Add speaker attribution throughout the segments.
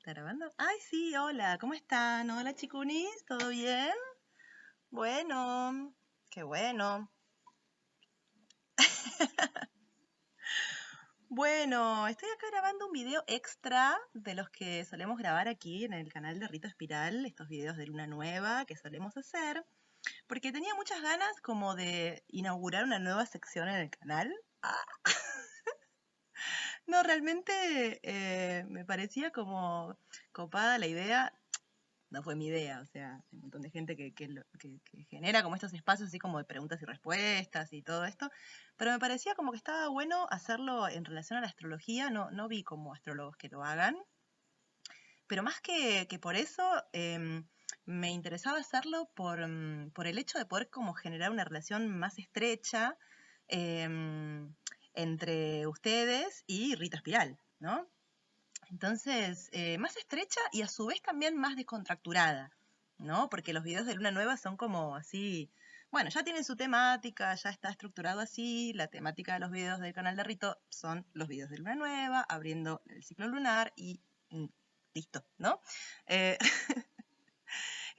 Speaker 1: ¿Está grabando? Ay, sí, hola, ¿cómo están? Hola, chicunis, ¿todo bien? Bueno, qué bueno. Bueno, estoy acá grabando un video extra de los que solemos grabar aquí en el canal de Rito Espiral, estos videos de luna nueva que solemos hacer, porque tenía muchas ganas como de inaugurar una nueva sección en el canal. No, realmente me parecía como copada la idea. No fue mi idea, o sea, hay un montón de gente que genera como estos espacios así como de preguntas y respuestas y todo esto, pero me parecía como que estaba bueno hacerlo en relación a la astrología, no vi como astrólogos que lo hagan, pero más que por eso me interesaba hacerlo por el hecho de poder como generar una relación más estrecha entre ustedes y Rita Espiral, ¿no? Entonces, más estrecha y a su vez también más descontracturada, ¿no? Porque los videos de Luna Nueva son como así, bueno, ya tienen su temática, ya está estructurado así, la temática de los videos del canal de Rito son los videos de Luna Nueva, abriendo el ciclo lunar y listo, ¿no? Eh,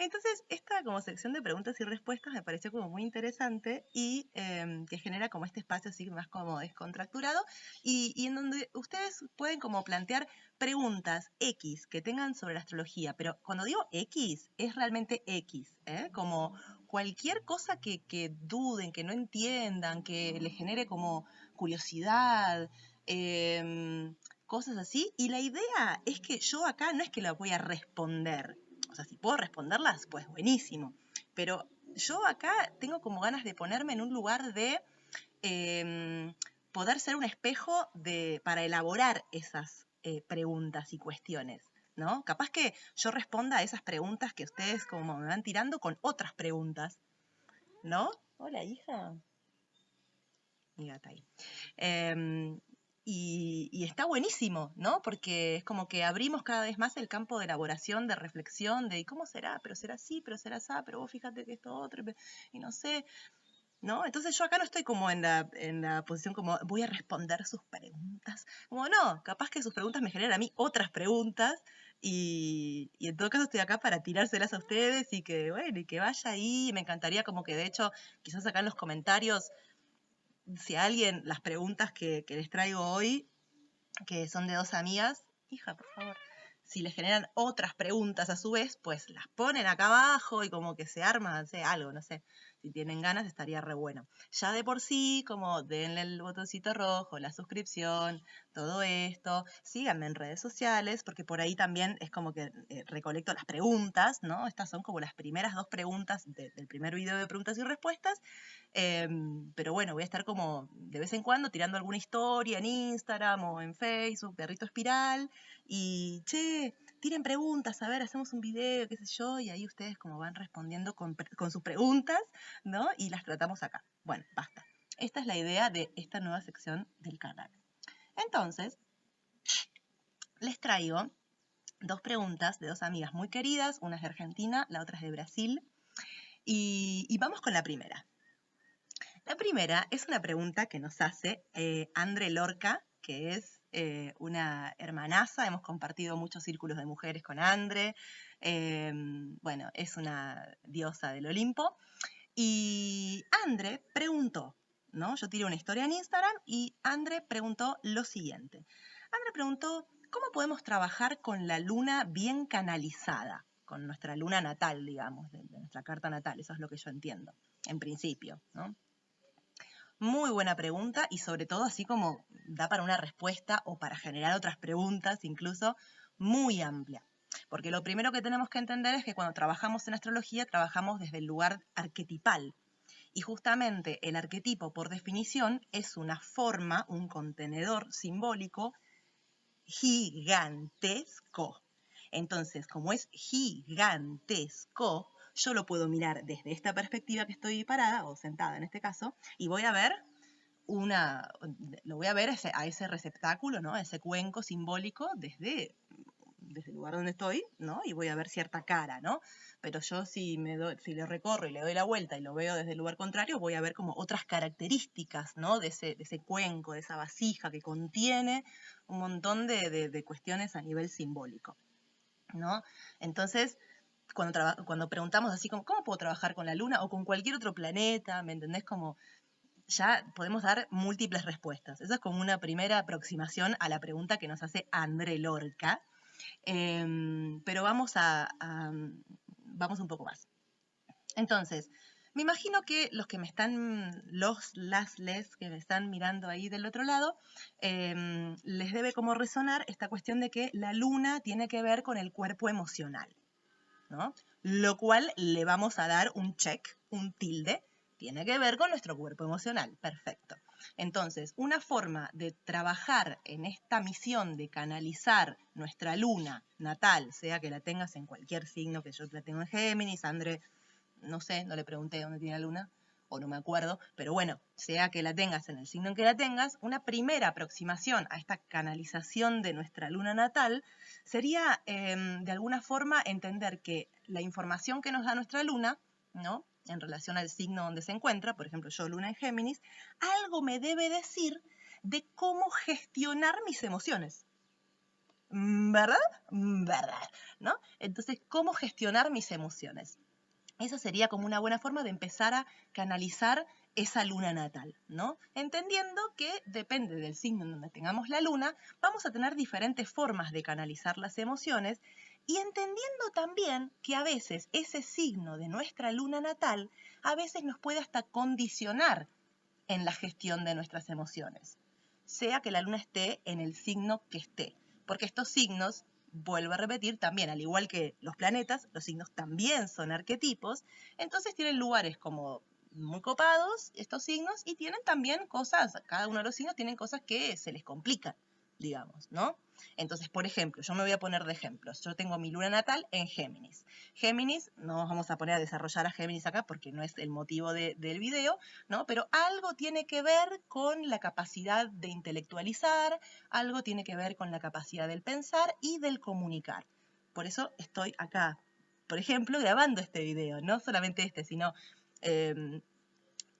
Speaker 1: entonces, esta como sección de preguntas y respuestas me pareció como muy interesante y que genera como este espacio así más como descontracturado y en donde ustedes pueden como plantear preguntas X que tengan sobre la astrología, pero cuando digo X es realmente X, ¿eh? Como cualquier cosa que duden, que no entiendan, que les genere como curiosidad, cosas así. Y la idea es que yo acá no es que la voy a responder, o sea, si puedo responderlas, pues buenísimo. Pero yo acá tengo como ganas de ponerme en un lugar de poder ser un espejo para elaborar esas preguntas y cuestiones, ¿no? Capaz que yo responda a esas preguntas que ustedes como me van tirando con otras preguntas, ¿no? Hola, hija. Mi gata ahí. Y está buenísimo, ¿no? Porque es como que abrimos cada vez más el campo de elaboración, de reflexión, de ¿cómo será? Pero será así, pero será así, pero vos fíjate que esto otro, y no sé, ¿no? Entonces yo acá no estoy como en la posición como voy a responder sus preguntas. Como no, capaz que sus preguntas me generan a mí otras preguntas y en todo caso estoy acá para tirárselas a ustedes y que, bueno, y que vaya ahí. Me encantaría como que de hecho quizás acá en los comentarios si a alguien las preguntas que les traigo hoy, que son de dos amigas, hija, por favor, si les generan otras preguntas a su vez, pues las ponen acá abajo y como que se arma, no sé, algo, no sé. Si tienen ganas estaría re bueno. Ya de por sí, como denle el botoncito rojo, la suscripción, todo esto. Síganme en redes sociales, porque por ahí también es como que recolecto las preguntas, ¿no? Estas son como las primeras dos preguntas del primer video de preguntas y respuestas. Pero bueno, voy a estar como de vez en cuando tirando alguna historia en Instagram o en Facebook de Rito Espiral. Y, che, tiren preguntas, a ver, hacemos un video, qué sé yo, y ahí ustedes como van respondiendo con sus preguntas, ¿no? Y las tratamos acá. Bueno, basta. Esta es la idea de esta nueva sección del canal. Entonces, les traigo dos preguntas de dos amigas muy queridas, una es de Argentina, la otra es de Brasil, y vamos con la primera. La primera es una pregunta que nos hace Andre Lorca, que es una hermanaza, hemos compartido muchos círculos de mujeres con Andre, bueno, es una diosa del Olimpo, y Andre preguntó, ¿no? Yo tiré una historia en Instagram y Andre preguntó lo siguiente. Andre preguntó, ¿cómo podemos trabajar con la luna bien canalizada? Con nuestra luna natal, digamos, de nuestra carta natal, eso es lo que yo entiendo, en principio, ¿no? Muy buena pregunta y sobre todo así como da para una respuesta o para generar otras preguntas incluso muy amplia. Porque lo primero que tenemos que entender es que cuando trabajamos en astrología trabajamos desde el lugar arquetipal. Y justamente el arquetipo por definición es una forma, un contenedor simbólico gigantesco. Entonces, como es gigantesco, yo lo puedo mirar desde esta perspectiva que estoy parada o sentada en este caso y voy a ver lo voy a ver a ese receptáculo, ¿no? A ese cuenco simbólico desde el lugar donde estoy, ¿no? Y voy a ver cierta cara, ¿no? Pero yo si le recorro y le doy la vuelta y lo veo desde el lugar contrario, voy a ver como otras características, ¿no? De ese cuenco, de esa vasija que contiene un montón de cuestiones a nivel simbólico. ¿no? Entonces, cuando preguntamos así como, ¿cómo puedo trabajar con la luna o con cualquier otro planeta? ¿Me entendés? Como ya podemos dar múltiples respuestas. Esa es como una primera aproximación a la pregunta que nos hace André Lorca. Pero vamos un poco más. Entonces, me imagino que los que me están, les que me están mirando ahí del otro lado, les debe como resonar esta cuestión de que la luna tiene que ver con el cuerpo emocional, ¿no? Lo cual le vamos a dar un check, un tilde, tiene que ver con nuestro cuerpo emocional, perfecto. Entonces, una forma de trabajar en esta misión de canalizar nuestra luna natal, sea que la tengas en cualquier signo, que yo la tengo en Géminis, André, no sé, no le pregunté dónde tiene la luna, o no me acuerdo, pero bueno, sea que la tengas en el signo en que la tengas, una primera aproximación a esta canalización de nuestra luna natal sería de alguna forma entender que la información que nos da nuestra luna, ¿no? En relación al signo donde se encuentra, por ejemplo, yo luna en Géminis, algo me debe decir de cómo gestionar mis emociones. ¿Verdad? ¿Verdad? ¿No? Entonces, ¿cómo gestionar mis emociones? Esa sería como una buena forma de empezar a canalizar esa luna natal, ¿no? Entendiendo que depende del signo en donde tengamos la luna, vamos a tener diferentes formas de canalizar las emociones y entendiendo también que a veces ese signo de nuestra luna natal a veces nos puede hasta condicionar en la gestión de nuestras emociones, sea que la luna esté en el signo que esté, porque estos signos, vuelvo a repetir, también, al igual que los planetas, los signos también son arquetipos, entonces tienen lugares como muy copados estos signos y tienen también cosas, cada uno de los signos tienen cosas que se les complican, digamos, ¿no? Entonces, por ejemplo, yo me voy a poner de ejemplos. Yo tengo mi luna natal en Géminis. Géminis, no nos vamos a poner a desarrollar a Géminis acá porque no es el motivo del video, ¿no? Pero algo tiene que ver con la capacidad de intelectualizar, algo tiene que ver con la capacidad del pensar y del comunicar. Por eso estoy acá, por ejemplo, grabando este video, no solamente este, sino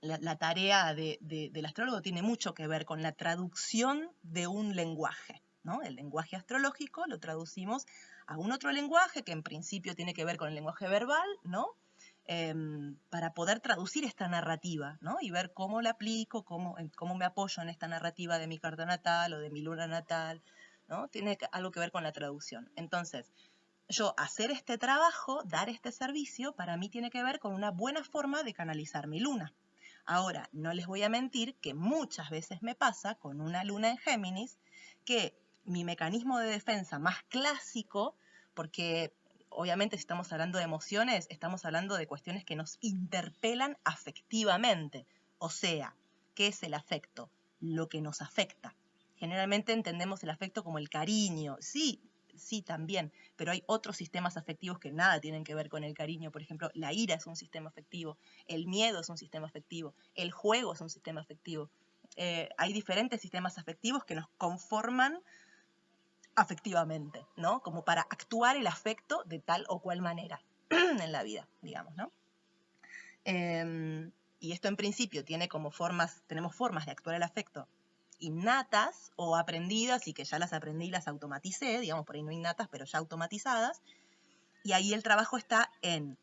Speaker 1: la tarea del astrólogo tiene mucho que ver con la traducción de un lenguaje, ¿no? El lenguaje astrológico lo traducimos a un otro lenguaje que en principio tiene que ver con el lenguaje verbal, ¿no? Para poder traducir esta narrativa, ¿no? Y ver cómo la aplico, cómo me apoyo en esta narrativa de mi carta natal o de mi luna natal, ¿no? Tiene algo que ver con la traducción. Entonces, yo hacer este trabajo, dar este servicio, para mí tiene que ver con una buena forma de canalizar mi luna. Ahora, no les voy a mentir que muchas veces me pasa con una luna en Géminis que mi mecanismo de defensa más clásico, porque obviamente si estamos hablando de emociones, estamos hablando de cuestiones que nos interpelan afectivamente. O sea, ¿qué es el afecto? Lo que nos afecta. Generalmente entendemos el afecto como el cariño. Sí, sí, también, pero hay otros sistemas afectivos que nada tienen que ver con el cariño. Por ejemplo, la ira es un sistema afectivo, el miedo es un sistema afectivo, el juego es un sistema afectivo. Hay diferentes sistemas afectivos que nos conforman afectivamente, ¿no? Como para actuar el afecto de tal o cual manera en la vida, digamos, ¿no? Y esto en principio tiene como tenemos formas de actuar el afecto innatas o aprendidas y que ya las aprendí y las automaticé, digamos, por ahí no innatas, pero ya automatizadas. Y ahí el trabajo está en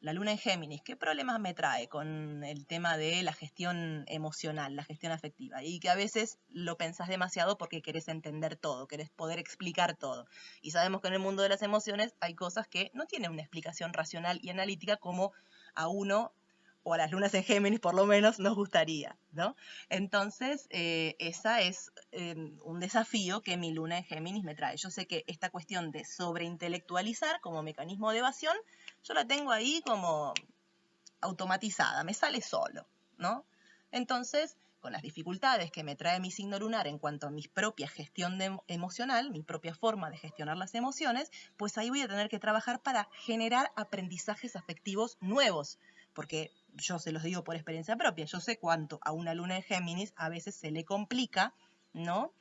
Speaker 1: la luna en Géminis. ¿Qué problemas me trae con el tema de la gestión emocional, la gestión afectiva? Y que a veces lo pensás demasiado porque querés entender todo, querés poder explicar todo. Y sabemos que en el mundo de las emociones hay cosas que no tienen una explicación racional y analítica como a uno o a las lunas en Géminis por lo menos nos gustaría, ¿no? Entonces, esa es un desafío que mi luna en Géminis me trae. Yo sé que esta cuestión de sobreintelectualizar como mecanismo de evasión, yo la tengo ahí como automatizada, me sale solo, ¿no? Entonces, con las dificultades que me trae mi signo lunar en cuanto a mi propia gestión emocional, mi propia forma de gestionar las emociones, pues ahí voy a tener que trabajar para generar aprendizajes afectivos nuevos, porque yo se los digo por experiencia propia, yo sé cuánto a una luna en Géminis a veces se le complica, ¿no?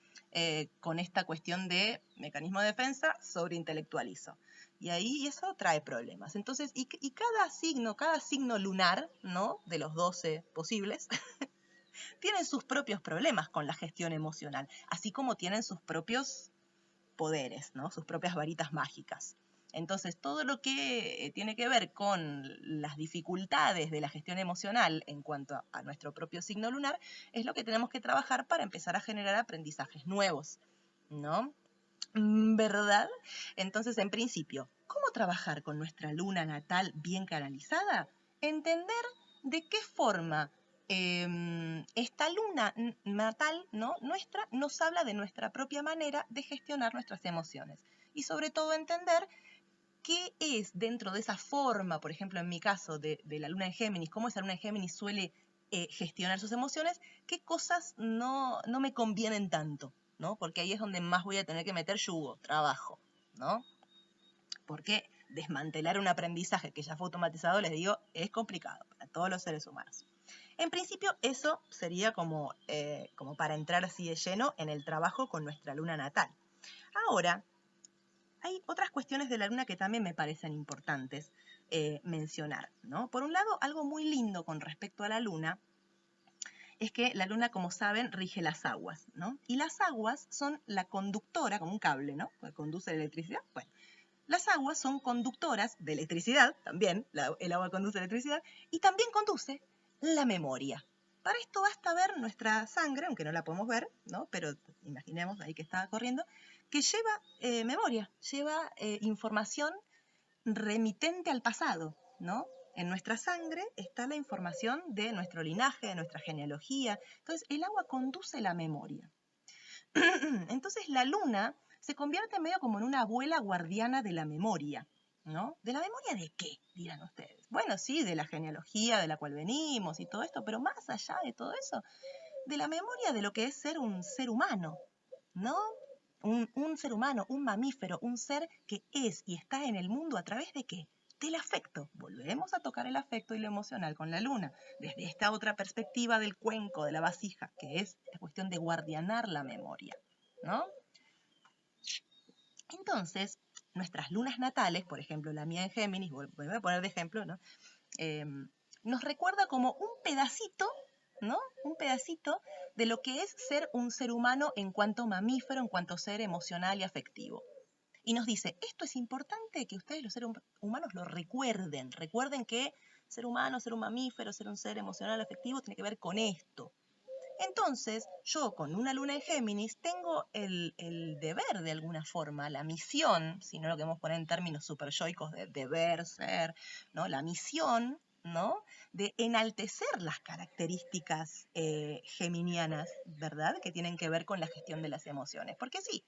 Speaker 1: Con esta cuestión de mecanismo de defensa, sobreintelectualizo. Y ahí eso trae problemas. Entonces, y cada signo lunar, ¿no? De los 12 posibles, tienen sus propios problemas con la gestión emocional, así como tienen sus propios poderes, ¿no? Sus propias varitas mágicas. Entonces, todo lo que tiene que ver con las dificultades de la gestión emocional en cuanto a nuestro propio signo lunar es lo que tenemos que trabajar para empezar a generar aprendizajes nuevos, ¿no? ¿Verdad? Entonces, en principio, ¿cómo trabajar con nuestra luna natal bien canalizada? Entender de qué forma esta luna natal, ¿no? Nuestra, nos habla de nuestra propia manera de gestionar nuestras emociones. Y sobre todo entender qué es dentro de esa forma, por ejemplo, en mi caso, de la luna en Géminis, cómo esa luna en Géminis suele gestionar sus emociones, qué cosas no me convienen tanto, ¿no? Porque ahí es donde más voy a tener que meter yugo, trabajo, ¿no? Porque desmantelar un aprendizaje que ya fue automatizado, les digo, es complicado para todos los seres humanos. En principio, eso sería como para entrar así de lleno en el trabajo con nuestra luna natal. Ahora, hay otras cuestiones de la luna que también me parecen importantes mencionar, ¿no? Por un lado, algo muy lindo con respecto a la luna es que la luna, como saben, rige las aguas, ¿no? Y las aguas son la conductora, como un cable, ¿no? Que conduce la electricidad. Bueno, las aguas son conductoras de electricidad, también, el agua conduce electricidad, y también conduce la memoria. Para esto basta ver nuestra sangre, aunque no la podemos ver, ¿no? Pero imaginemos ahí que está corriendo, que lleva memoria, lleva información remitente al pasado, ¿no? En nuestra sangre está la información de nuestro linaje, de nuestra genealogía. Entonces, el agua conduce la memoria. Entonces, la luna se convierte medio como en una abuela guardiana de la memoria, ¿no? ¿De la memoria de qué? Dirán ustedes. Bueno, sí, de la genealogía de la cual venimos y todo esto, pero más allá de todo eso, de la memoria de lo que es ser un ser humano, ¿no? Un ser humano, un mamífero, un ser que es y está en el mundo a través de qué? Del afecto. Volvemos a tocar el afecto y lo emocional con la luna, desde esta otra perspectiva del cuenco, de la vasija, que es la cuestión de guardianar la memoria, ¿no? Entonces, nuestras lunas natales, por ejemplo, la mía en Géminis, voy a poner de ejemplo, ¿no? Nos recuerda como un pedacito, ¿no? Un pedacito de lo que es ser un ser humano en cuanto mamífero, en cuanto ser emocional y afectivo. Y nos dice, esto es importante que ustedes los seres humanos lo recuerden. Recuerden que ser humano, ser un mamífero, ser un ser emocional, afectivo, tiene que ver con esto. Entonces, yo con una luna en Géminis tengo el deber de alguna forma, la misión, si no lo queremos poner en términos super yoicos de deber ser, ¿no? La misión, ¿no? De enaltecer las características geminianas, ¿verdad? Que tienen que ver con la gestión de las emociones. Porque sí,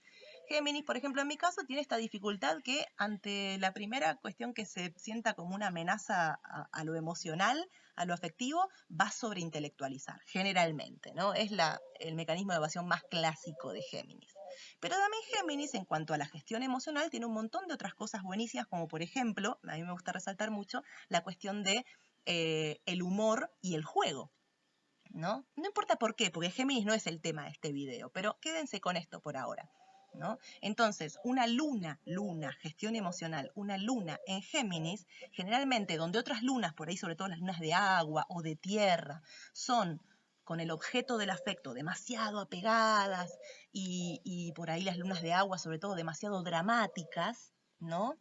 Speaker 1: Géminis, por ejemplo, en mi caso, tiene esta dificultad que ante la primera cuestión que se sienta como una amenaza a lo emocional, a lo afectivo, va a sobreintelectualizar, generalmente, ¿no? Es el mecanismo de evasión más clásico de Géminis. Pero también Géminis, en cuanto a la gestión emocional, tiene un montón de otras cosas buenísimas, como por ejemplo, a mí me gusta resaltar mucho, la cuestión de el humor y el juego, ¿no? No importa por qué, porque Géminis no es el tema de este video, pero quédense con esto por ahora, ¿no? Entonces, una luna, gestión emocional, una luna en Géminis, generalmente donde otras lunas, por ahí sobre todo las lunas de agua o de tierra, son con el objeto del afecto demasiado apegadas y por ahí las lunas de agua sobre todo demasiado dramáticas, ¿no?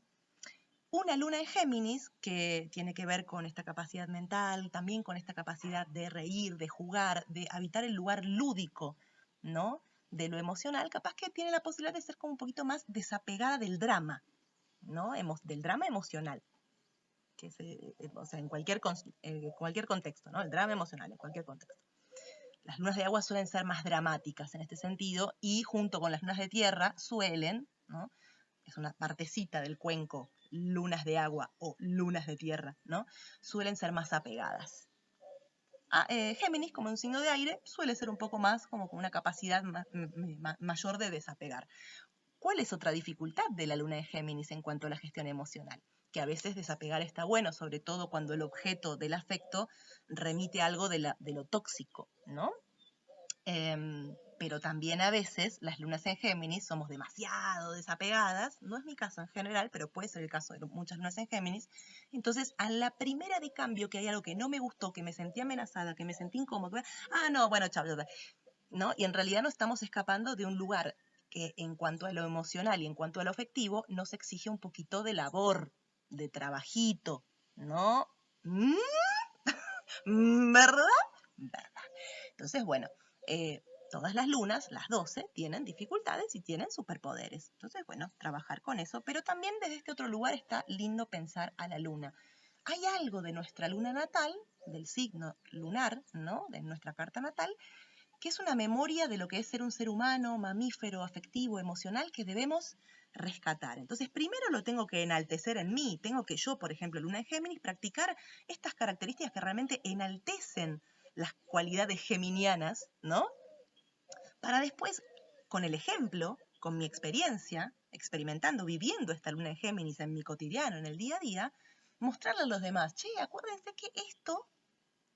Speaker 1: Una luna en Géminis, que tiene que ver con esta capacidad mental, también con esta capacidad de reír, de jugar, de habitar el lugar lúdico, ¿no? De lo emocional, capaz que tiene la posibilidad de ser como un poquito más desapegada del drama, ¿no? Del drama emocional, que es, o sea, en cualquier contexto, ¿no? El drama emocional, en cualquier contexto. Las lunas de agua suelen ser más dramáticas en este sentido y junto con las lunas de tierra suelen, ¿no? Es una partecita del cuenco, lunas de agua o lunas de tierra, ¿no? Suelen ser más apegadas. Géminis, como un signo de aire, suele ser un poco más como con una capacidad mayor de desapegar. ¿Cuál es otra dificultad de la luna de Géminis en cuanto a la gestión emocional? Que a veces desapegar está bueno, sobre todo cuando el objeto del afecto remite algo de lo tóxico, ¿no? Pero también a veces las lunas en Géminis somos demasiado desapegadas, no es mi caso en general, pero puede ser el caso de muchas lunas en Géminis. Entonces, a la primera de cambio que hay algo que no me gustó, que me sentí amenazada, que me sentí incómoda, no, bueno, chao, ¿no? Y en realidad no estamos escapando de un lugar que en cuanto a lo emocional y en cuanto a lo afectivo nos exige un poquito de labor, de trabajito, ¿no? ¿Verdad? ¿Verdad? Entonces, bueno, todas las lunas, las 12, tienen dificultades y tienen superpoderes. Entonces, bueno, trabajar con eso. Pero también desde este otro lugar está lindo pensar a la luna. Hay algo de nuestra luna natal, del signo lunar, ¿no? De nuestra carta natal, que es una memoria de lo que es ser un ser humano, mamífero, afectivo, emocional, que debemos rescatar. Entonces, primero lo tengo que enaltecer en mí. Tengo que yo, por ejemplo, Luna en Géminis, practicar estas características que realmente enaltecen las cualidades geminianas, ¿no? Para después, con el ejemplo, con mi experiencia, experimentando, viviendo esta Luna en Géminis en mi cotidiano, en el día a día, mostrarle a los demás, che, acuérdense que esto,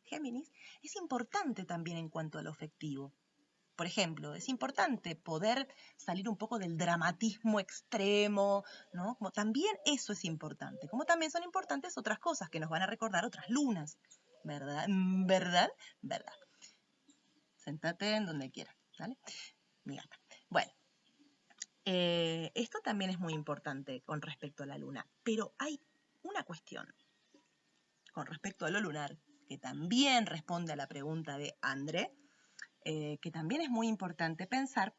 Speaker 1: Géminis, es importante también en cuanto a lo afectivo. Por ejemplo, es importante poder salir un poco del dramatismo extremo, ¿no? Como también eso es importante, como también son importantes otras cosas que nos van a recordar otras lunas, ¿verdad? ¿Verdad? ¿Verdad? Sentate en donde quieras, ¿vale? Mi gata. Bueno, esto también es muy importante con respecto a la luna, pero hay una cuestión con respecto a lo lunar que también responde a la pregunta de André, que también es muy importante pensar,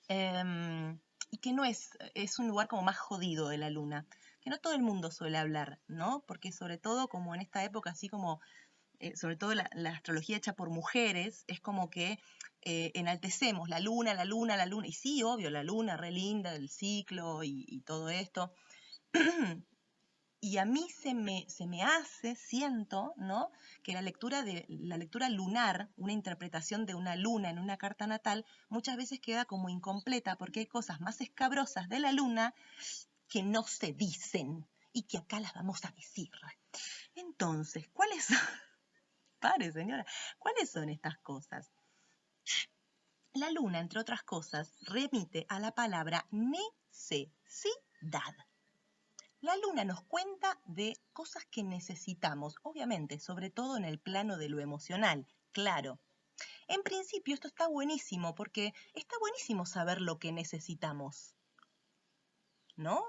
Speaker 1: y que no es un lugar como más jodido de la luna, que no todo el mundo suele hablar, ¿no? Porque sobre todo como en esta época, así como, sobre todo la astrología hecha por mujeres, es como que enaltecemos la luna, la luna, la luna, y sí, obvio, la luna, re linda, el ciclo y todo esto. Y a mí se me hace, siento, ¿no? Que la lectura lunar, una interpretación de una luna en una carta natal, muchas veces queda como incompleta porque hay cosas más escabrosas de la luna que no se dicen y que acá las vamos a decir. Entonces, ¿cuáles son? Pare, señora. ¿Cuáles son estas cosas? La luna, entre otras cosas, remite a la palabra necesidad. La luna nos cuenta de cosas que necesitamos, obviamente, sobre todo en el plano de lo emocional, claro. En principio esto está buenísimo porque está buenísimo saber lo que necesitamos, ¿no?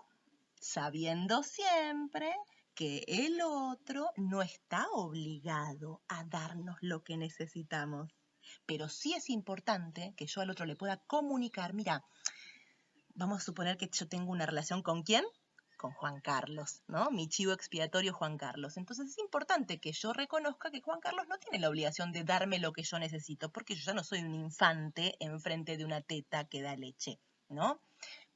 Speaker 1: Sabiendo siempre que el otro no está obligado a darnos lo que necesitamos. Pero sí es importante que yo al otro le pueda comunicar, mira, vamos a suponer que yo tengo una relación con ¿quién? Con Juan Carlos, ¿no? Mi chivo expiatorio Juan Carlos. Entonces es importante que yo reconozca que Juan Carlos no tiene la obligación de darme lo que yo necesito, porque yo ya no soy un infante enfrente de una teta que da leche, ¿no?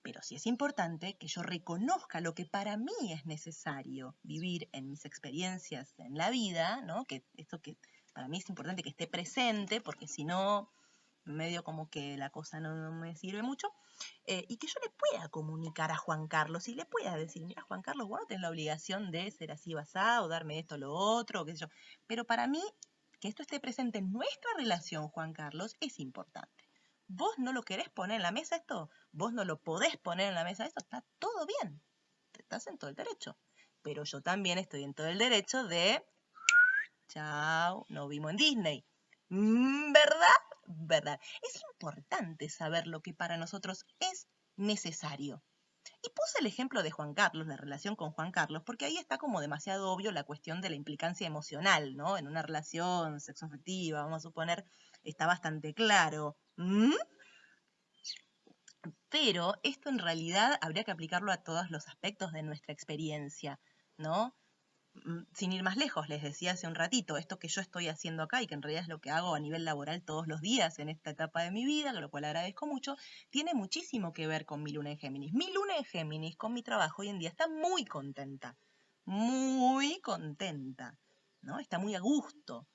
Speaker 1: Pero sí es importante que yo reconozca lo que para mí es necesario vivir en mis experiencias en la vida, ¿no? Que esto que para mí es importante que esté presente, porque si no, medio como que la cosa no me sirve mucho, y que yo le pueda comunicar a Juan Carlos y le pueda decir, mira, Juan Carlos, vos no tenés la obligación de ser así basado, o darme esto, lo otro, qué sé yo. Pero para mí, que esto esté presente en nuestra relación, Juan Carlos, es importante. Vos no lo querés poner en la mesa esto, vos no lo podés poner en la mesa esto, está todo bien, estás en todo el derecho. Pero yo también estoy en todo el derecho de, chao, nos vimos en Disney. ¿Verdad? ¿Verdad? Es importante saber lo que para nosotros es necesario. Y puse el ejemplo de Juan Carlos, la relación con Juan Carlos, porque ahí está como demasiado obvio la cuestión de la implicancia emocional, ¿no? En una relación sexoafectiva, vamos a suponer, está bastante claro. Pero esto en realidad habría que aplicarlo a todos los aspectos de nuestra experiencia, ¿no? Sin ir más lejos, les decía hace un ratito, esto que yo estoy haciendo acá y que en realidad es lo que hago a nivel laboral todos los días en esta etapa de mi vida, lo cual agradezco mucho, tiene muchísimo que ver con mi luna en Géminis. Mi luna en Géminis con mi trabajo hoy en día está muy contenta, ¿no? Está muy a gusto.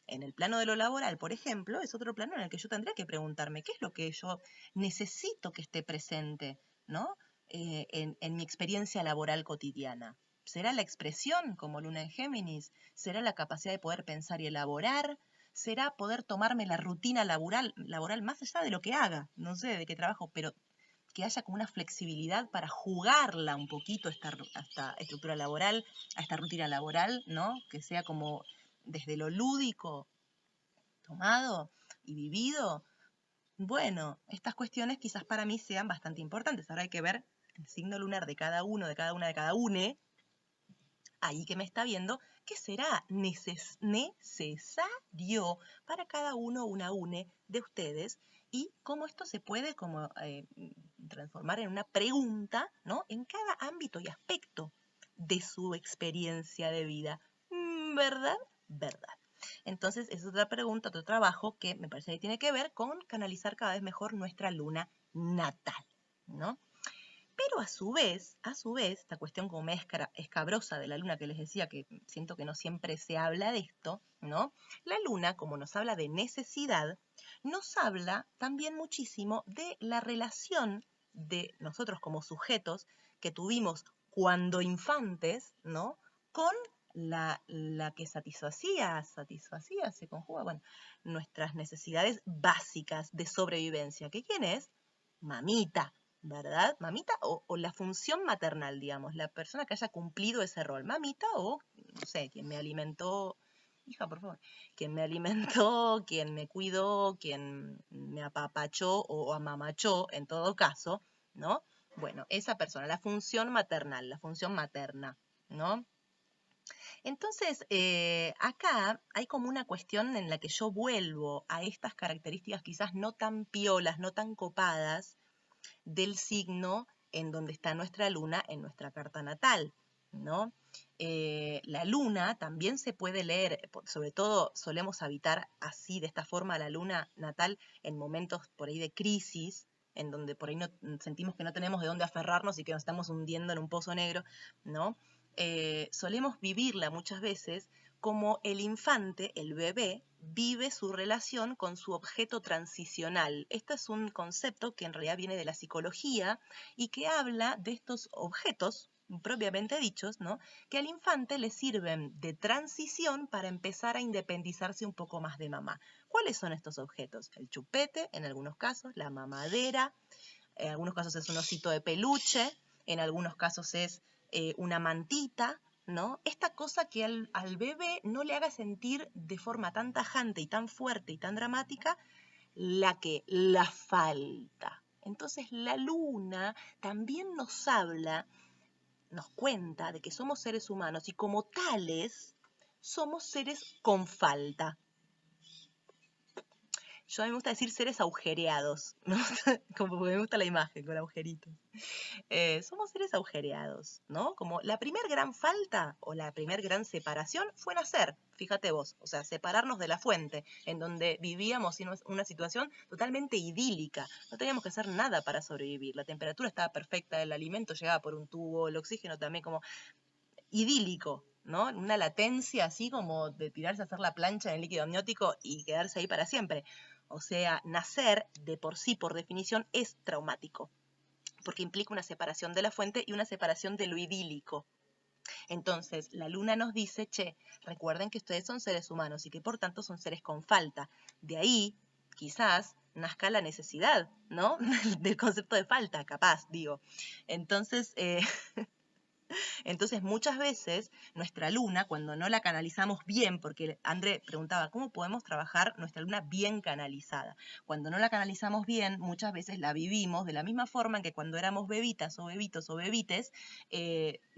Speaker 1: En el plano de lo laboral, por ejemplo, es otro plano en el que yo tendría que preguntarme qué es lo que yo necesito que esté presente, ¿no? En mi experiencia laboral cotidiana. ¿Será la expresión como luna en Géminis? ¿Será la capacidad de poder pensar y elaborar? ¿Será poder tomarme la rutina laboral más allá de lo que haga? No sé de qué trabajo, pero que haya como una flexibilidad para jugarla un poquito a esta estructura laboral, a esta rutina laboral, ¿no? Que sea como desde lo lúdico tomado y vivido. bueno, estas cuestiones quizás para mí sean bastante importantes. Ahora hay que ver el signo lunar de cada uno, de cada una, de cada une, ahí que me está viendo, qué será necesario para cada uno, una une de ustedes, y cómo esto se puede como transformar en una pregunta, ¿no? En cada ámbito y aspecto de su experiencia de vida. ¿Verdad? ¿Verdad? Entonces, esa es otra pregunta, otro trabajo que me parece que tiene que ver con canalizar cada vez mejor nuestra luna natal, ¿no? Pero a su vez, esta cuestión como medio escabrosa de la luna que les decía, que siento que no siempre se habla de esto, ¿no? La luna, como nos habla de necesidad, nos habla también muchísimo de la relación de nosotros como sujetos que tuvimos cuando infantes, ¿no? Con la que satisfacía, se conjuga, bueno, nuestras necesidades básicas de sobrevivencia. ¿Que quién es? Mamita, ¿verdad? Mamita o la función maternal, digamos, la persona que haya cumplido ese rol, mamita o, no sé, quien me alimentó, hija, por favor, quien me alimentó, quien me cuidó, quien me apapachó o amamachó, en todo caso, ¿no? Bueno, esa persona, la función maternal, la función materna, ¿no? Entonces, acá hay como una cuestión en la que yo vuelvo a estas características quizás no tan piolas, no tan copadas, del signo en donde está nuestra luna en nuestra carta natal, ¿no? La luna también se puede leer, sobre todo solemos habitar así, de esta forma, la luna natal en momentos por ahí de crisis, en donde por ahí no, sentimos que no tenemos de dónde aferrarnos y que nos estamos hundiendo en un pozo negro, ¿no? Solemos vivirla muchas veces como el infante, el bebé, vive su relación con su objeto transicional. Este es un concepto que en realidad viene de la psicología y que habla de estos objetos propiamente dichos, ¿no? Que al infante le sirven de transición para empezar a independizarse un poco más de mamá. ¿Cuáles son estos objetos? El chupete, en algunos casos, la mamadera, en algunos casos es un osito de peluche, en algunos casos es una mantita, ¿no? Esta cosa que al bebé no le haga sentir de forma tan tajante y tan fuerte y tan dramática la falta. Entonces la luna también nos habla, nos cuenta de que somos seres humanos y como tales somos seres con falta. Yo a mí me gusta decir seres agujereados, ¿no? Como me gusta la imagen con agujeritos. Somos seres agujereados, ¿no? Como la primer gran falta o la primer gran separación fue nacer, fíjate vos, o sea, separarnos de la fuente, en donde vivíamos en una situación totalmente idílica, no teníamos que hacer nada para sobrevivir, la temperatura estaba perfecta, el alimento llegaba por un tubo, el oxígeno también como idílico, ¿no? Una latencia así como de tirarse a hacer la plancha en el líquido amniótico y quedarse ahí para siempre. O sea, nacer de por sí, por definición, es traumático, porque implica una separación de la fuente y una separación de lo idílico. Entonces, la luna nos dice, che, recuerden que ustedes son seres humanos y que por tanto son seres con falta. De ahí, quizás, nazca la necesidad, ¿no? Del concepto de falta, capaz, digo. Entonces, entonces, muchas veces nuestra luna, cuando no la canalizamos bien, porque André preguntaba, ¿cómo podemos trabajar nuestra luna bien canalizada? Cuando no la canalizamos bien, muchas veces la vivimos de la misma forma en que cuando éramos bebitas o bebitos o bebites,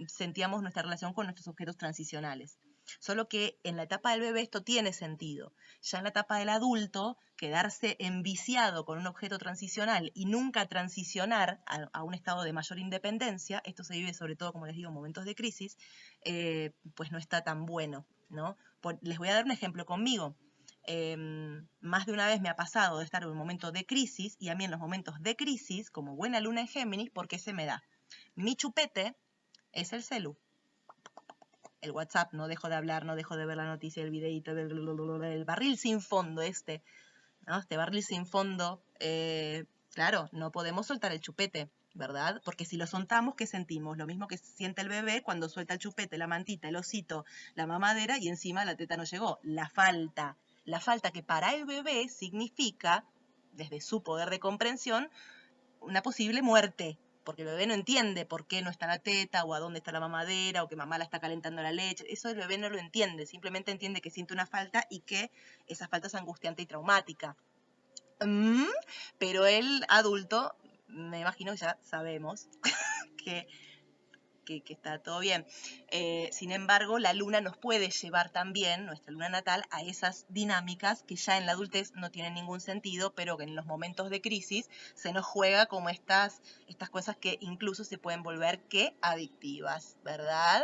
Speaker 1: sentíamos nuestra relación con nuestros objetos transicionales. Solo que en la etapa del bebé esto tiene sentido. Ya en la etapa del adulto, quedarse enviciado con un objeto transicional y nunca transicionar a un estado de mayor independencia, esto se vive sobre todo, como les digo, en momentos de crisis, pues no está tan bueno, ¿no? Les voy a dar un ejemplo conmigo. Más de una vez me ha pasado de estar en un momento de crisis y a mí en los momentos de crisis, como buena luna en Géminis, ¿por qué se me da? Mi chupete es el celu. El WhatsApp, no dejo de hablar, no dejo de ver la noticia, el videíto, el barril sin fondo ¿no? Este barril sin fondo, claro, no podemos soltar el chupete, ¿verdad? Porque si lo soltamos, ¿qué sentimos? Lo mismo que siente el bebé cuando suelta el chupete, la mantita, el osito, la mamadera y encima la teta no llegó. La falta que para el bebé significa, desde su poder de comprensión, una posible muerte, porque el bebé no entiende por qué no está la teta o a dónde está la mamadera o que mamá la está calentando la leche. Eso el bebé no lo entiende, simplemente entiende que siente una falta y que esa falta es angustiante y traumática. Pero el adulto, me imagino que ya sabemos que está todo bien. Sin embargo, la luna nos puede llevar también, nuestra luna natal, a esas dinámicas que ya en la adultez no tienen ningún sentido, pero que en los momentos de crisis se nos juega como estas cosas que incluso se pueden volver ¿qué? Adictivas, ¿verdad?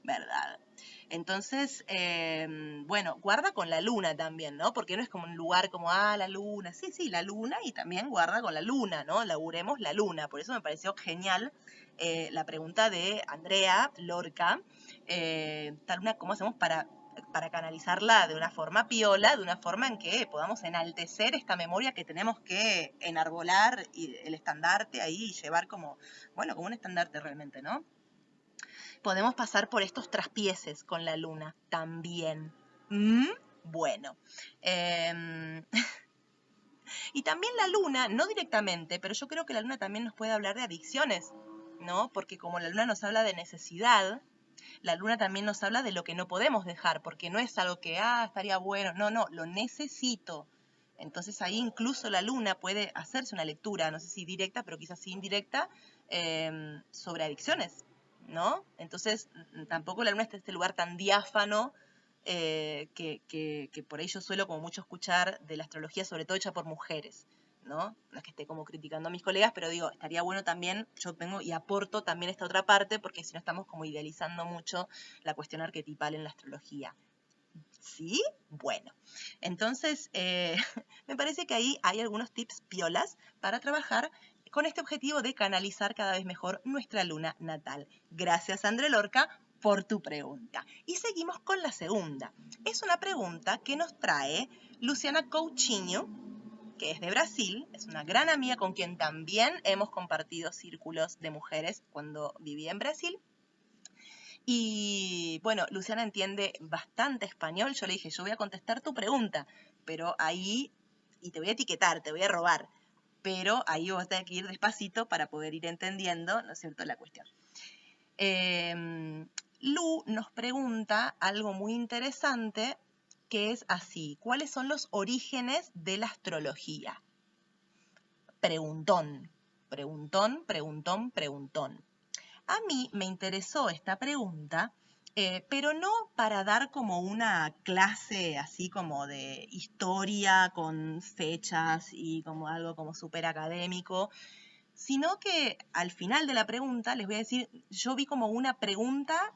Speaker 1: ¿Verdad? Entonces, bueno, guarda con la luna también, ¿no? Porque no es como un lugar como, la luna. Sí, sí, la luna, y también guarda con la luna, ¿no? Laburemos la luna. Por eso me pareció genial la pregunta de Andrea Lorca. Tal luna, ¿cómo hacemos para canalizarla de una forma piola, de una forma en que podamos enaltecer esta memoria que tenemos que enarbolar y el estandarte ahí y llevar como, bueno, como un estandarte realmente, ¿no? Podemos pasar por estos traspieces con la luna también. Bueno. Y también la luna, no directamente, pero yo creo que la luna también nos puede hablar de adicciones, ¿no? Porque como la luna nos habla de necesidad, la luna también nos habla de lo que no podemos dejar, porque no es algo que, estaría bueno, no, lo necesito. Entonces ahí incluso la luna puede hacerse una lectura, no sé si directa, pero quizás sí indirecta, sobre adicciones, ¿no? Entonces tampoco la luna está en este lugar tan diáfano que por ahí yo suelo como mucho escuchar de la astrología, sobre todo hecha por mujeres, ¿no? No es que esté como criticando a mis colegas, pero digo, estaría bueno también, yo vengo y aporto también esta otra parte, porque si no estamos como idealizando mucho la cuestión arquetipal en la astrología. ¿Sí? Bueno, entonces me parece que ahí hay algunos tips piolas para trabajar con este objetivo de canalizar cada vez mejor nuestra luna natal. Gracias, André Lorca, por tu pregunta. Y seguimos con la segunda. Es una pregunta que nos trae Luciana Coutinho, que es de Brasil, es una gran amiga con quien también hemos compartido círculos de mujeres cuando vivía en Brasil. Y bueno, Luciana entiende bastante español. Yo le dije, yo voy a contestar tu pregunta, pero ahí, y te voy a etiquetar, te voy a robar, pero ahí vas a tener que ir despacito para poder ir entendiendo, ¿no es cierto?, la cuestión. Lu nos pregunta algo muy interesante, que es así: ¿cuáles son los orígenes de la astrología? Preguntón, preguntón, preguntón, preguntón. A mí me interesó esta pregunta, pero no para dar como una clase así como de historia con fechas y como algo como súper académico, sino que al final de la pregunta les voy a decir, yo vi como una pregunta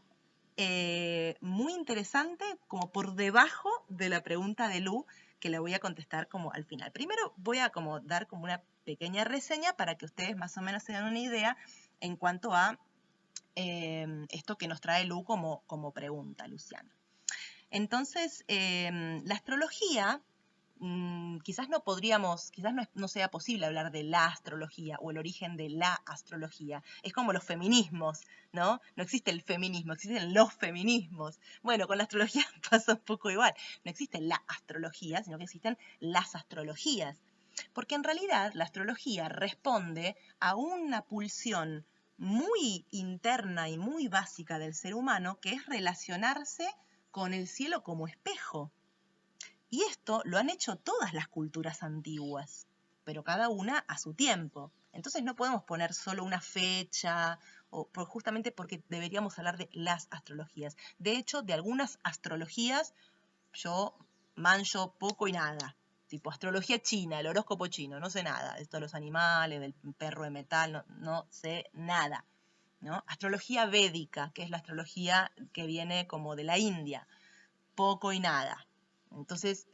Speaker 1: muy interesante como por debajo de la pregunta de Lu, que la voy a contestar como al final. Primero voy a como dar como una pequeña reseña para que ustedes más o menos se den una idea en cuanto a esto que nos trae Lu como pregunta, Luciana. Entonces, la astrología, quizás no sea posible hablar de la astrología o el origen de la astrología. Es como los feminismos, ¿no? No existe el feminismo, existen los feminismos. Bueno, con la astrología pasa un poco igual. No existe la astrología, sino que existen las astrologías. Porque en realidad la astrología responde a una pulsión muy interna y muy básica del ser humano, que es relacionarse con el cielo como espejo. Y esto lo han hecho todas las culturas antiguas, pero cada una a su tiempo. Entonces no podemos poner solo una fecha, justamente porque deberíamos hablar de las astrologías. De hecho, de algunas astrologías yo mancho poco y nada. Tipo astrología china, el horóscopo chino, no sé nada. Esto de los animales, del perro de metal, no sé nada, ¿no? Astrología védica, que es la astrología que viene como de la India, poco y nada. Entonces,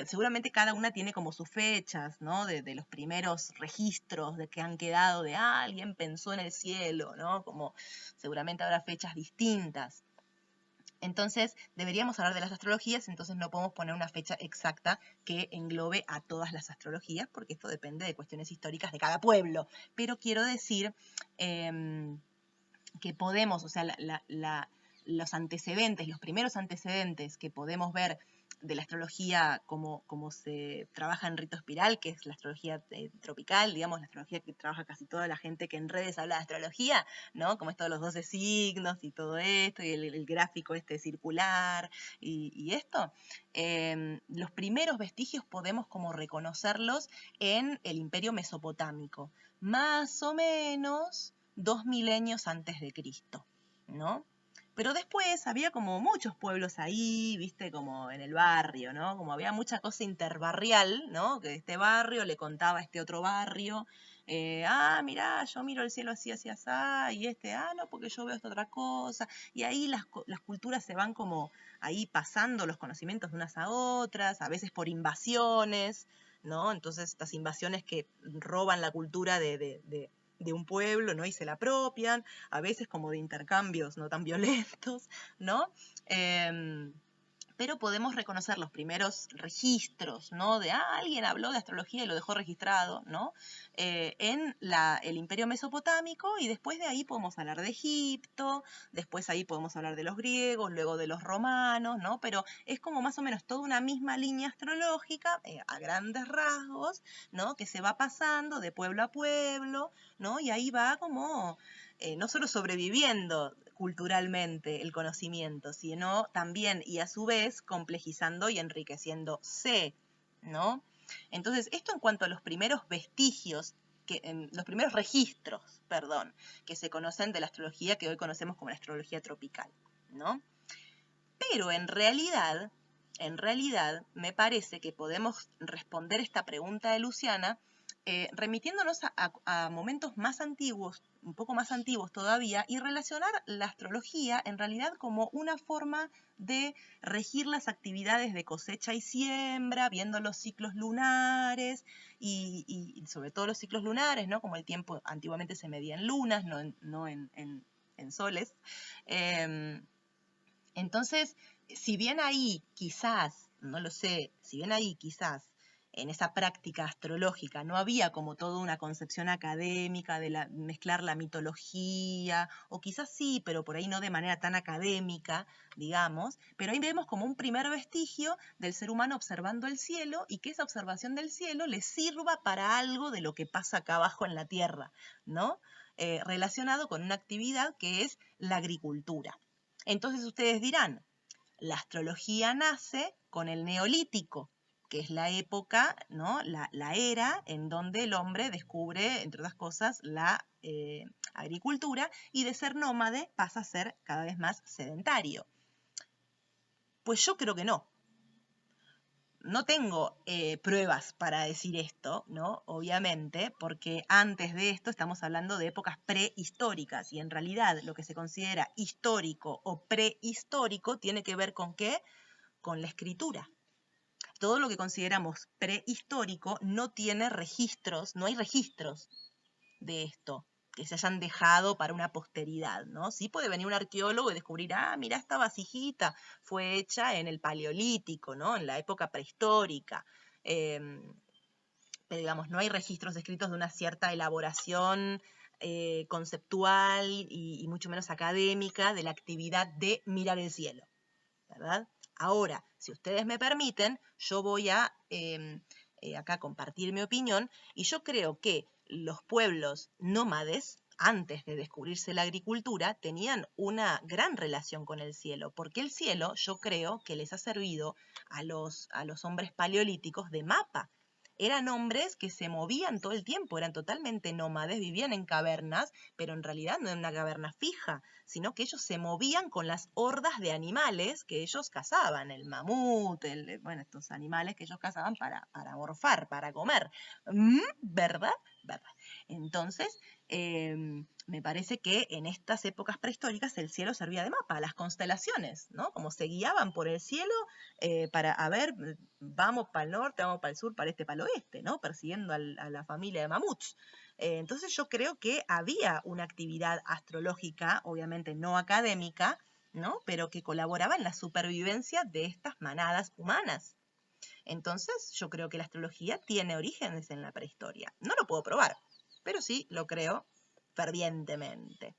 Speaker 1: seguramente cada una tiene como sus fechas, ¿no? De los primeros registros de que han quedado de alguien pensó en el cielo, ¿no? Como seguramente habrá fechas distintas. Entonces, deberíamos hablar de las astrologías, entonces no podemos poner una fecha exacta que englobe a todas las astrologías, porque esto depende de cuestiones históricas de cada pueblo. Pero quiero decir que podemos, o sea, los antecedentes, los primeros antecedentes que podemos ver de la astrología como se trabaja en rito espiral, que es la astrología tropical, digamos, la astrología que trabaja casi toda la gente que en redes habla de astrología, ¿no? Como esto de los 12 signos y todo esto, y el gráfico este circular y esto. Los primeros vestigios podemos como reconocerlos en el Imperio Mesopotámico, más o menos 2 milenios antes de Cristo, ¿no? Pero después había como muchos pueblos ahí, viste, como en el barrio, ¿no? Como había mucha cosa interbarrial, ¿no? Que este barrio le contaba a este otro barrio, mirá, yo miro el cielo así, así, así, y no, porque yo veo esta otra cosa. Y ahí las culturas se van como ahí pasando los conocimientos de unas a otras, a veces por invasiones, ¿no? Entonces estas invasiones que roban la cultura de un pueblo, ¿no? Y se la apropian, a veces como de intercambios no tan violentos, ¿no? Pero podemos reconocer los primeros registros, ¿no? De, alguien habló de astrología y lo dejó registrado, ¿no? En el Imperio Mesopotámico, y después de ahí podemos hablar de Egipto, después ahí podemos hablar de los griegos, luego de los romanos, ¿no? Pero es como más o menos toda una misma línea astrológica, a grandes rasgos, ¿no? Que se va pasando de pueblo a pueblo, ¿no? Y ahí va como no solo sobreviviendo culturalmente el conocimiento, sino también y a su vez complejizando y enriqueciéndose, ¿no? Entonces, esto en cuanto a los primeros vestigios, los primeros registros, perdón, que se conocen de la astrología que hoy conocemos como la astrología tropical, ¿no? Pero en realidad, me parece que podemos responder esta pregunta de Luciana remitiéndonos a momentos más antiguos, un poco más antiguos todavía, y relacionar la astrología en realidad como una forma de regir las actividades de cosecha y siembra, viendo los ciclos lunares y sobre todo los ciclos lunares, ¿no? Como el tiempo antiguamente se medía en lunas, no en soles. Entonces, si bien ahí quizás, no lo sé, si bien ahí quizás en esa práctica astrológica no había como toda una concepción académica de mezclar la mitología, o quizás sí, pero por ahí no de manera tan académica, digamos, pero ahí vemos como un primer vestigio del ser humano observando el cielo y que esa observación del cielo le sirva para algo de lo que pasa acá abajo en la tierra, ¿no? Relacionado con una actividad que es la agricultura. Entonces ustedes dirán, la astrología nace con el Neolítico, que es la época, ¿no? la era en donde el hombre descubre, entre otras cosas, la agricultura, y de ser nómade pasa a ser cada vez más sedentario. Pues yo creo que no. No tengo pruebas para decir esto, ¿no? Obviamente, porque antes de esto estamos hablando de épocas prehistóricas, y en realidad lo que se considera histórico o prehistórico tiene que ver con ¿qué? Con la escritura. Todo lo que consideramos prehistórico no tiene registros, no hay registros de esto que se hayan dejado para una posteridad, ¿no? Sí puede venir un arqueólogo y descubrir, mira, esta vasijita fue hecha en el Paleolítico, ¿no? En la época prehistórica. Pero digamos, no hay registros escritos de una cierta elaboración conceptual y mucho menos académica de la actividad de mirar el cielo, ¿verdad? Ahora, si ustedes me permiten, yo voy a acá compartir mi opinión, y yo creo que los pueblos nómades, antes de descubrirse la agricultura, tenían una gran relación con el cielo, porque el cielo yo creo que les ha servido a los hombres paleolíticos de mapa. Eran hombres que se movían todo el tiempo, eran totalmente nómades, vivían en cavernas, pero en realidad no en una caverna fija, sino que ellos se movían con las hordas de animales que ellos cazaban, el mamut, bueno, estos animales que ellos cazaban para morfar, para comer. ¿Verdad? ¿Verdad? Entonces, me parece que en estas épocas prehistóricas el cielo servía de mapa, las constelaciones, ¿no? Como se guiaban por el cielo para ver, vamos para el norte, vamos para el sur, para este, para el oeste, ¿no? Persiguiendo a la familia de mamuts. Entonces yo creo que había una actividad astrológica, obviamente no académica, ¿no? Pero que colaboraba en la supervivencia de estas manadas humanas. Entonces yo creo que la astrología tiene orígenes en la prehistoria. No lo puedo probar, pero sí lo creo fervientemente.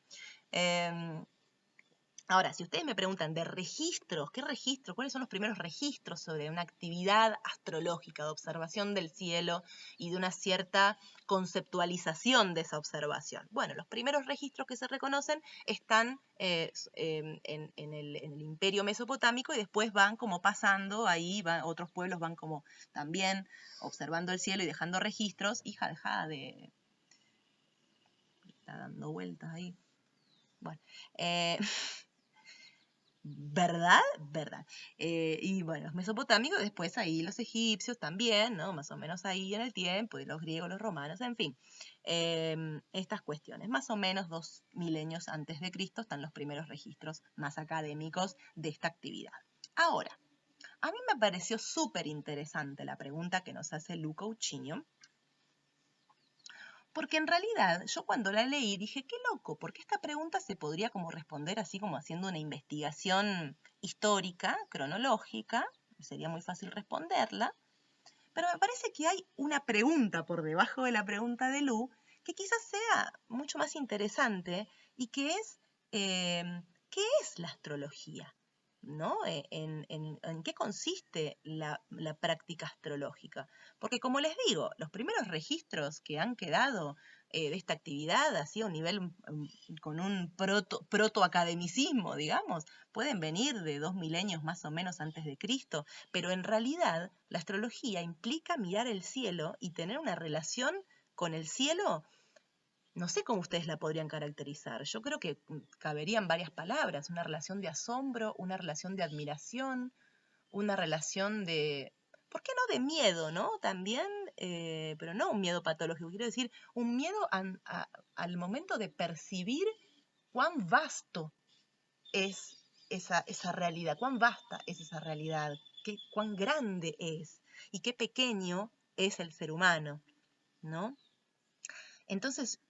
Speaker 1: Ahora, si ustedes me preguntan de registros, ¿qué registros? ¿Cuáles son los primeros registros sobre una actividad astrológica de observación del cielo y de una cierta conceptualización de esa observación? Bueno, los primeros registros que se reconocen están en el imperio mesopotámico y después van como pasando, ahí otros pueblos van como también observando el cielo y dejando registros. Hija, dejada de... Está dando vueltas ahí. Bueno, ¿verdad? ¿Verdad? Y bueno, los mesopotámicos, después ahí los egipcios también, ¿no? Más o menos ahí en el tiempo, y los griegos, los romanos, en fin. Estas cuestiones, más o menos 2 milenios antes de Cristo están los primeros registros más académicos de esta actividad. Ahora, a mí me pareció súper interesante la pregunta que nos hace Luca Uccinio, porque en realidad yo cuando la leí dije, qué loco, porque esta pregunta se podría como responder así como haciendo una investigación histórica, cronológica, sería muy fácil responderla, pero me parece que hay una pregunta por debajo de la pregunta de Lu que quizás sea mucho más interesante y que es, ¿qué es la astrología? ¿No? ¿En qué consiste la práctica astrológica? Porque como les digo, los primeros registros que han quedado de esta actividad, así a un nivel con un protoacademicismo, digamos, pueden venir de 2 milenios más o menos antes de Cristo, pero en realidad la astrología implica mirar el cielo y tener una relación con el cielo. No sé cómo ustedes la podrían caracterizar. Yo creo que caberían varias palabras, una relación de asombro, una relación de admiración, una relación de, ¿por qué no de miedo, no? También, pero no un miedo patológico, quiero decir, un miedo al momento de percibir cuán vasto es esa realidad, cuán vasta es esa realidad, cuán grande es y qué pequeño es el ser humano, ¿no? Entonces,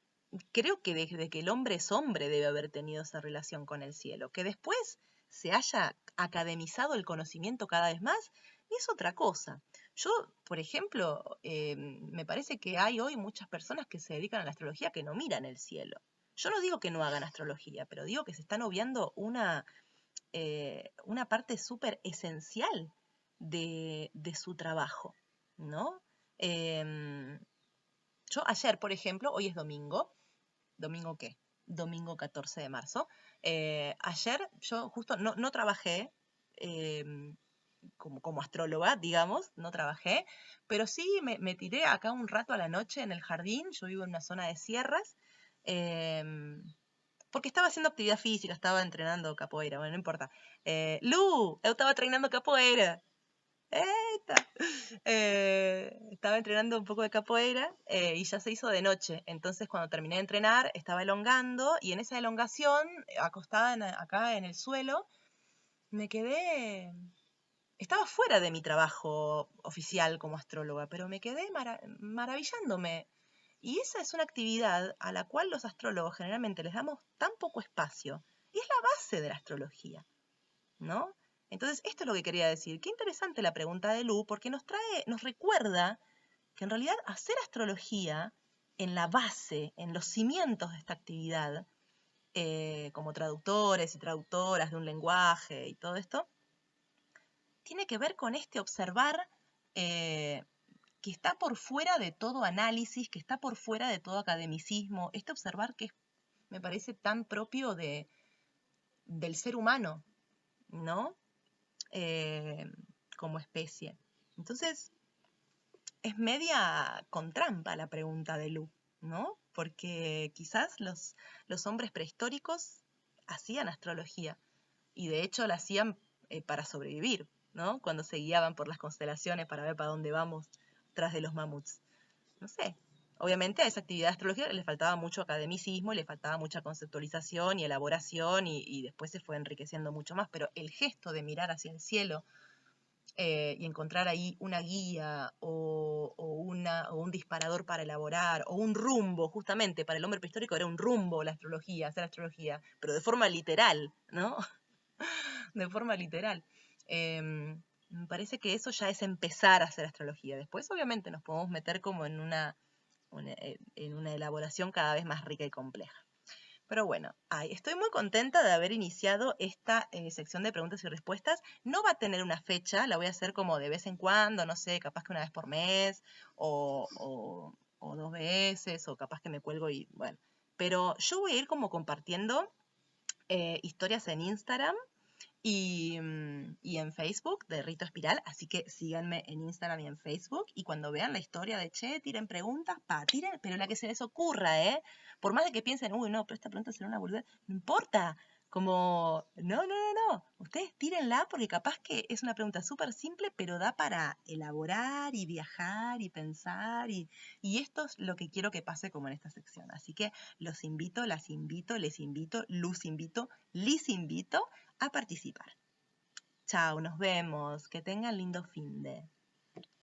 Speaker 1: creo que desde que el hombre es hombre debe haber tenido esa relación con el cielo. Que después se haya academizado el conocimiento cada vez más es otra cosa. Yo, por ejemplo, me parece que hay hoy muchas personas que se dedican a la astrología que no miran el cielo. Yo no digo que no hagan astrología, pero digo que se están obviando una parte súper esencial de su trabajo, ¿no? Yo ayer, por ejemplo, hoy es domingo. ¿Domingo qué? Domingo 14 de marzo. Ayer yo justo no trabajé como astróloga, digamos, no trabajé, pero sí me tiré acá un rato a la noche en el jardín. Yo vivo en una zona de sierras, porque estaba haciendo actividad física, estaba entrenando capoeira, bueno, no importa. Lu, yo estaba entrenando capoeira. ¡Eita! Estaba entrenando un poco de capoeira y ya se hizo de noche. Entonces, cuando terminé de entrenar, estaba elongando y en esa elongación, acostada acá en el suelo, me quedé. Estaba fuera de mi trabajo oficial como astróloga, pero me quedé maravillándome. Y esa es una actividad a la cual los astrólogos generalmente les damos tan poco espacio. Y es la base de la astrología, ¿no? Entonces, esto es lo que quería decir. Qué interesante la pregunta de Lu, porque nos recuerda que en realidad hacer astrología en la base, en los cimientos de esta actividad, como traductores y traductoras de un lenguaje y todo esto, tiene que ver con este observar que está por fuera de todo análisis, que está por fuera de todo academicismo, este observar que me parece tan propio del ser humano, ¿no? Como especie. Entonces, es media con trampa la pregunta de Lu, ¿no? Porque quizás los hombres prehistóricos hacían astrología y de hecho la hacían para sobrevivir, ¿no? Cuando se guiaban por las constelaciones para ver para dónde vamos tras de los mamuts. No sé. Obviamente a esa actividad astrológica le faltaba mucho academicismo, le faltaba mucha conceptualización y elaboración y después se fue enriqueciendo mucho más, pero el gesto de mirar hacia el cielo y encontrar ahí una guía o un disparador para elaborar, o un rumbo, justamente para el hombre prehistórico era un rumbo la astrología, hacer astrología, pero de forma literal, ¿no? De forma literal. Me parece que eso ya es empezar a hacer astrología. Después, obviamente, nos podemos meter como en una elaboración cada vez más rica y compleja. Pero bueno, ay, estoy muy contenta de haber iniciado esta sección de preguntas y respuestas. No va a tener una fecha, la voy a hacer como de vez en cuando, no sé, capaz que una vez por mes o dos veces, o capaz que me cuelgo y bueno. Pero yo voy a ir como compartiendo historias en Instagram y en Facebook de Rito Espiral, así que síganme en Instagram y en Facebook y cuando vean la historia de Che, tiren preguntas, tiren, pero la que se les ocurra, ¿eh? Por más de que piensen, uy, no, pero esta pregunta será una boludez, no importa, como, no, ustedes tírenla porque capaz que es una pregunta súper simple, pero da para elaborar y viajar y pensar y esto es lo que quiero que pase como en esta sección, así que los invito, las invito, les invito, los invito, les invito a participar. Chao, nos vemos. Que tengan lindo fin de.